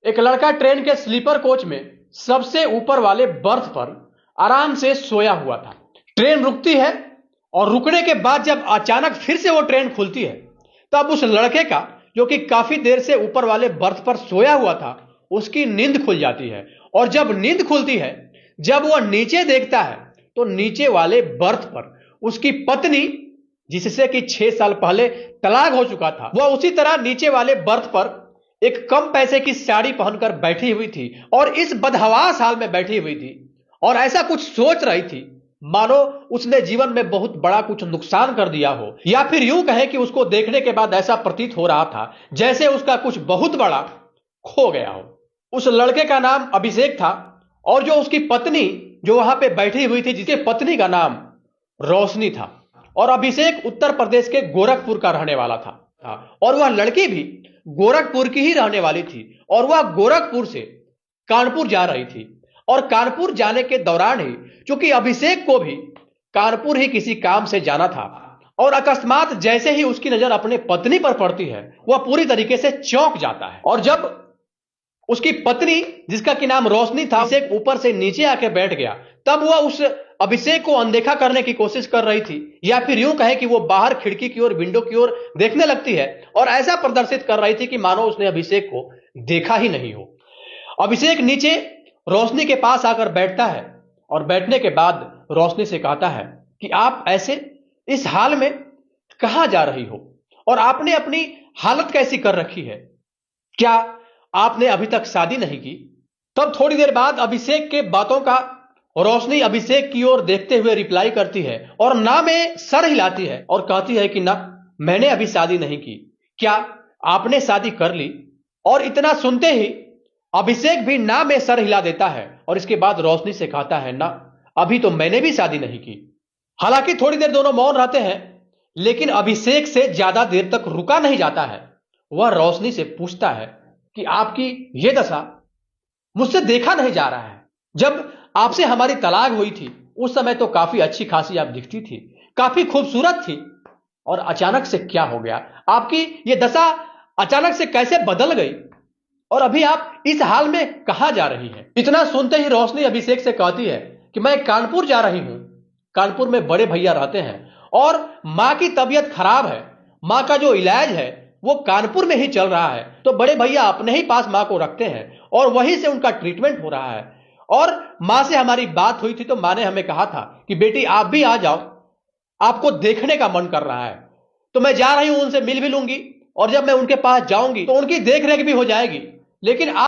एक लड़का ट्रेन के स्लीपर कोच में सबसे ऊपर वाले बर्थ पर आराम से सोया हुआ था। ट्रेन रुकती है और रुकने के बाद जब अचानक फिर से वो ट्रेन खुलती है, तब उस लड़के का, जो कि काफी देर से ऊपर वाले बर्थ पर सोया हुआ था, उसकी नींद खुल जाती है। और जब नींद खुलती है, जब वह नीचे देखता है, तो नीचे वाले बर्थ पर उसकी पत्नी, जिससे कि 6 साल पहले तलाक हो चुका था, वह उसी तरह नीचे वाले बर्थ पर एक कम पैसे की साड़ी पहनकर बैठी हुई थी और इस बदहवास हाल में बैठी हुई थी और ऐसा कुछ सोच रही थी मानो उसने जीवन में बहुत बड़ा कुछ नुकसान कर दिया हो, या फिर यूं कहें कि उसको देखने के बाद ऐसा प्रतीत हो रहा था जैसे उसका कुछ बहुत बड़ा खो गया हो। उस लड़के का नाम अभिषेक था और जो उसकी पत्नी जो वहां पे बैठी हुई थी, जिसके पत्नी का नाम रोशनी था। और अभिषेक उत्तर प्रदेश के गोरखपुर का रहने वाला था और वह लड़की भी गोरखपुर की ही रहने वाली थी और वह गोरखपुर से कानपुर जा रही थी। और कानपुर जाने के दौरान ही, चूंकि अभिषेक को भी कानपुर ही किसी काम से जाना था, और अकस्मात जैसे ही उसकी नजर अपने पत्नी पर पड़ती है, वह पूरी तरीके से चौंक जाता है। और जब उसकी पत्नी, जिसका कि नाम रोशनी था, अभिषेक ऊपर से नीचे आके बैठ गया, तब वह उस अभिषेक को अनदेखा करने की कोशिश कर रही थी, या फिर यूं कहे कि वो बाहर खिड़की की ओर, विंडो की ओर देखने लगती है और ऐसा प्रदर्शित कर रही थी कि मानो उसने अभिषेक को देखा ही नहीं हो। अभिषेक नीचे रोशनी के पास आकर बैठता है और बैठने के बाद रोशनी से कहता है कि आप ऐसे इस हाल में कहां जा रही हो और आपने अपनी हालत कैसी कर रखी है? क्या आपने अभी तक शादी नहीं की? तब थोड़ी देर बाद अभिषेक के बातों का रोशनी अभिषेक की ओर देखते हुए रिप्लाई करती है और ना में सर हिलाती है और कहती है कि ना, मैंने अभी शादी नहीं की। क्या आपने शादी कर ली? और इतना सुनते ही अभिषेक भी ना में सर हिला देता है और इसके बाद रोशनी से कहता है, ना, अभी तो मैंने भी शादी नहीं की। हालांकि थोड़ी देर दोनों मौन रहते हैं, लेकिन अभिषेक से ज्यादा देर तक रुका नहीं जाता है। वह रोशनी से पूछता है कि आपकी यह दशा मुझसे देखा नहीं जा रहा है। जब आपसे हमारी तलाक हुई थी उस समय तो काफी अच्छी खासी आप दिखती थी, काफी खूबसूरत थी, और अचानक से क्या हो गया? आपकी ये दशा अचानक से कैसे बदल गई और अभी आप इस हाल में कहां जा रही हैं? इतना सुनते ही रोशनी अभिषेक से कहती है कि मैं कानपुर जा रही हूं। कानपुर में बड़े भैया रहते हैं और मां की तबीयत खराब है। मां का जो इलाज है वो कानपुर में ही चल रहा है, तो बड़े भैया अपने ही पास मां को रखते हैं और वहीं से उनका ट्रीटमेंट हो रहा है। और मां से हमारी बात हुई थी तो मां ने हमें कहा था कि बेटी आप भी आ जाओ, आपको देखने का मन कर रहा है। तो मैं जा रही हूं, उनसे मिल भी लूंगी और जब मैं उनके पास जाऊंगी तो उनकी देखरेख भी हो जाएगी। लेकिन